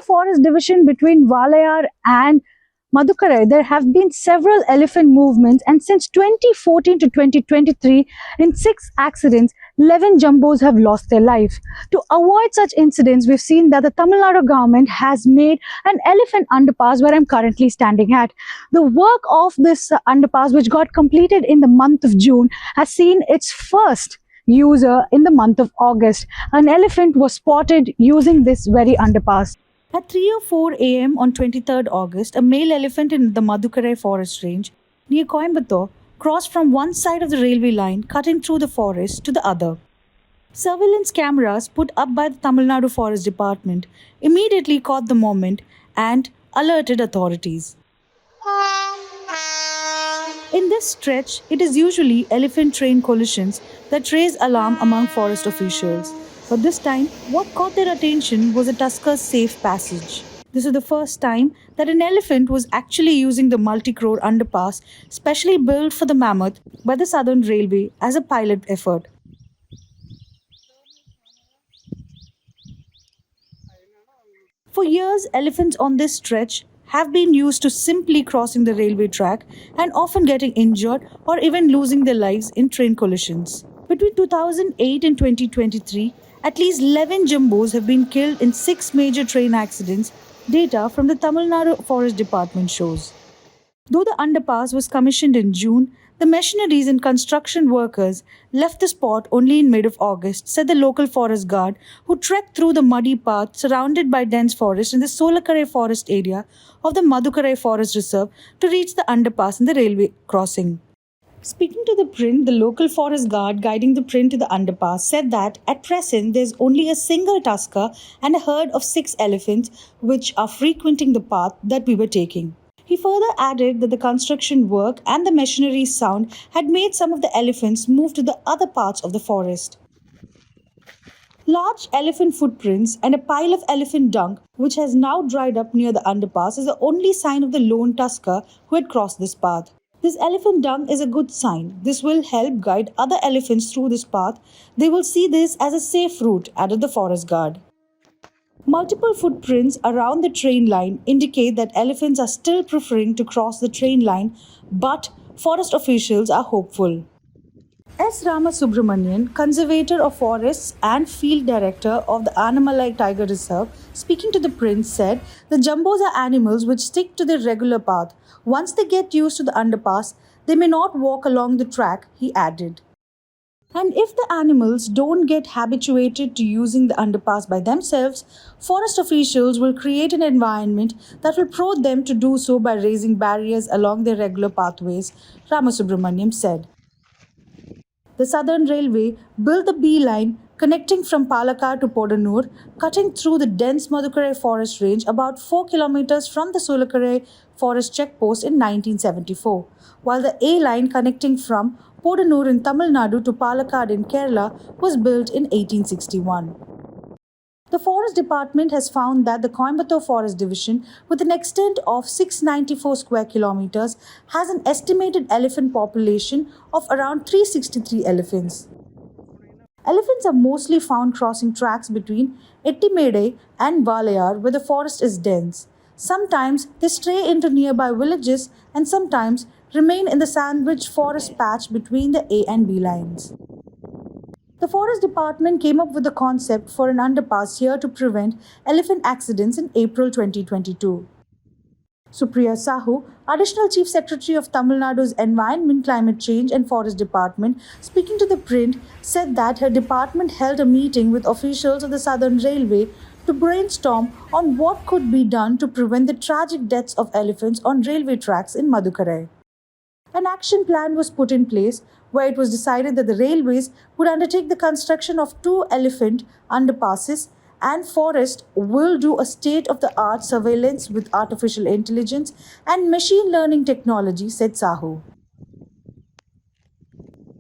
forest division between Walayar and Madukkarai, there have been several elephant movements, and since 2014 to 2023, in 6 accidents, 11 jumbos have lost their life. To avoid such incidents, we've seen that the Tamil Nadu government has made an elephant underpass where I'm currently standing at. The work of this underpass, which got completed in the month of June, has seen its first user in the month of August. An elephant was spotted using this very underpass. At 3:04 a.m. on 23rd August, a male elephant in the Madukkarai forest range near Coimbatore crossed from one side of the railway line, cutting through the forest, to the other. Surveillance cameras put up by the Tamil Nadu Forest Department immediately caught the moment and alerted authorities. In this stretch, it is usually elephant-train collisions that raise alarm among forest officials. But this time, what caught their attention was a Tusker's safe passage. This is the first time that an elephant was actually using the multi-crore underpass specially built for the mammoth by the Southern Railway as a pilot effort. For years, elephants on this stretch have been used to simply crossing the railway track and often getting injured or even losing their lives in train collisions. Between 2008 and 2023, at least 11 jumbos have been killed in 6 major train accidents, data from the Tamil Nadu Forest Department shows. Though the underpass was commissioned in June, the machineries and construction workers left the spot only in mid-August, said the local forest guard, who trekked through the muddy path surrounded by dense forest in the Palakkad forest area of the Madukkarai Forest Reserve to reach the underpass and the railway crossing. Speaking to ThePrint, the local forest guard guiding ThePrint to the underpass said that at present there's only a single tusker and a herd of 6 elephants which are frequenting the path that we were taking. He further added that the construction work and the machinery sound had made some of the elephants move to the other parts of the forest. Large elephant footprints and a pile of elephant dung, which has now dried up near the underpass, is the only sign of the lone tusker who had crossed this path. This elephant dung is a good sign. This will help guide other elephants through this path. They will see this as a safe route, added the forest guard. Multiple footprints around the train line indicate that elephants are still preferring to cross the train line, but forest officials are hopeful. S. Ramasubramanian, conservator of forests and field director of the Ettimadai Tiger Reserve, speaking to ThePrint, said the jumbos are animals which stick to their regular path. Once they get used to the underpass, they may not walk along the track, he added. And if the animals don't get habituated to using the underpass by themselves, forest officials will create an environment that will prod them to do so by raising barriers along their regular pathways, Ramasubramanian said. The Southern Railway built the B line connecting from Palakkad to Pordanur, cutting through the dense Madukkarai forest range about 4 kilometers from the Sulakarai forest checkpost in 1974, while the A line connecting from Pordanur in Tamil Nadu to Palakkad in Kerala was built in 1861. The Forest Department has found that the Coimbatore Forest Division, with an extent of 694 square kilometers, has an estimated elephant population of around 363 elephants. Elephants are mostly found crossing tracks between Ettimadai and Walayar, where the forest is dense. Sometimes they stray into nearby villages and sometimes remain in the sandwiched forest patch between the A and B lines. The Forest Department came up with the concept for an underpass here to prevent elephant accidents in April 2022. Supriya Sahu, Additional Chief Secretary of Tamil Nadu's Environment, Climate Change and Forest Department, speaking to ThePrint, said that her department held a meeting with officials of the Southern Railway to brainstorm on what could be done to prevent the tragic deaths of elephants on railway tracks in Madukkarai. An action plan was put in place where it was decided that the railways would undertake the construction of 2 elephant underpasses and forest will do a state-of-the-art surveillance with artificial intelligence and machine learning technology, said Sahu.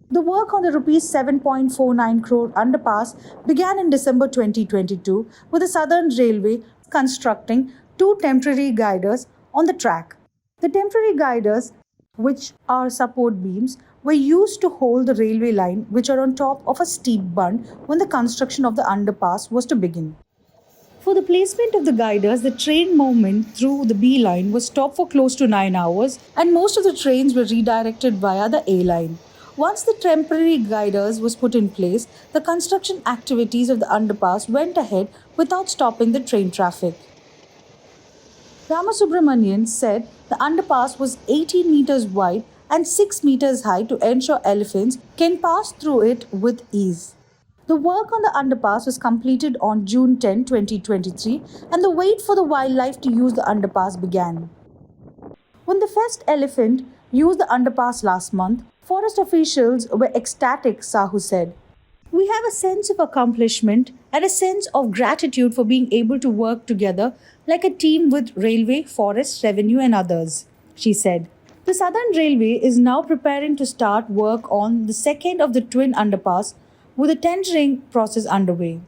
The work on the Rs 7.49 crore underpass began in December 2022 with the Southern Railway constructing 2 temporary guiders on the track. The temporary guiders, which are support beams, were used to hold the railway line, which are on top of a steep bund when the construction of the underpass was to begin. For the placement of the guiders, the train movement through the B line was stopped for close to 9 hours, and most of the trains were redirected via the A line. Once the temporary guiders was put in place, the construction activities of the underpass went ahead without stopping the train traffic. Ramasubramanian said the underpass was 18 meters wide and 6 meters high to ensure elephants can pass through it with ease. The work on the underpass was completed on June 10, 2023, and the wait for the wildlife to use the underpass began. When the first elephant used the underpass last month, forest officials were ecstatic, Sahu said. We have a sense of accomplishment and a sense of gratitude for being able to work together like a team with railway, forest, revenue, and others, she said. The Southern Railway is now preparing to start work on the second of the twin underpass with a tendering process underway.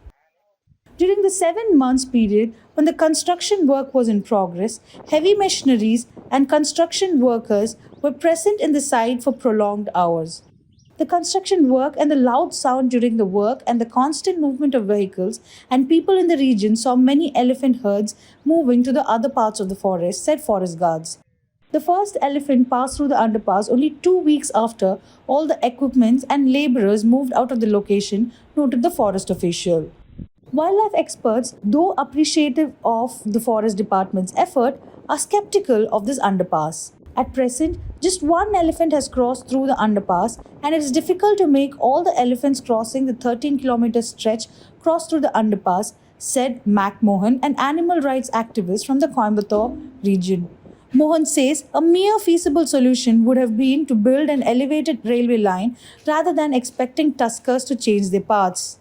During the 7 months period when the construction work was in progress, heavy machineries and construction workers were present in the site for prolonged hours. The construction work and the loud sound during the work and the constant movement of vehicles and people in the region saw many elephant herds moving to the other parts of the forest, said forest guards. The first elephant passed through the underpass only 2 weeks after all the equipments and laborers moved out of the location, noted the forest official. Wildlife experts, though appreciative of the forest department's effort, are skeptical of this underpass. At present, just one elephant has crossed through the underpass, and it is difficult to make all the elephants crossing the 13-kilometer stretch cross through the underpass, said Mac Mohan, an animal rights activist from the Coimbatore region. Mohan says a mere feasible solution would have been to build an elevated railway line rather than expecting tuskers to change their paths.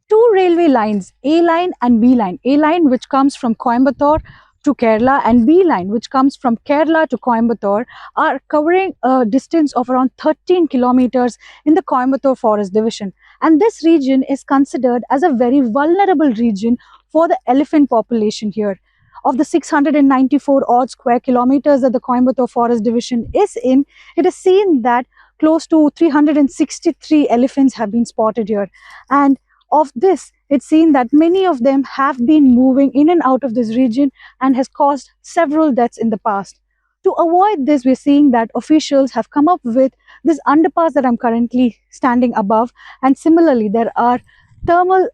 Two railway lines, A line and B line. A line which comes from Coimbatore to Kerala and B line which comes from Kerala to Coimbatore are covering a distance of around 13 kilometers in the Coimbatore Forest Division. And this region is considered as a very vulnerable region for the elephant population here. Of the 694 odd square kilometers that the Coimbatore Forest Division is in, it is seen that close to 363 elephants have been spotted here. And of this, it's seen that many of them have been moving in and out of this region and has caused several deaths in the past. To avoid this, we're seeing that officials have come up with this underpass that I'm currently standing above, and similarly there are thermal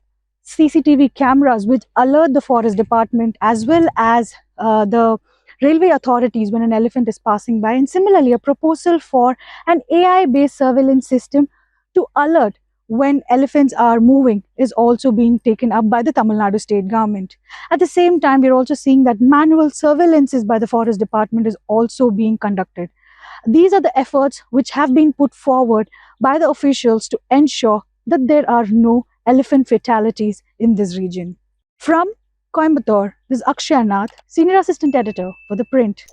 CCTV cameras which alert the forest department as well as the railway authorities when an elephant is passing by, and similarly a proposal for an AI based surveillance system to alert when elephants are moving is also being taken up by the Tamil Nadu state government. At the same time, we're also seeing that manual surveillances by the forest department is also being conducted. These are the efforts which have been put forward by the officials to ensure that there are no elephant fatalities in this region. From Coimbatore, this is Akshay Nath, Senior Assistant Editor for The Print.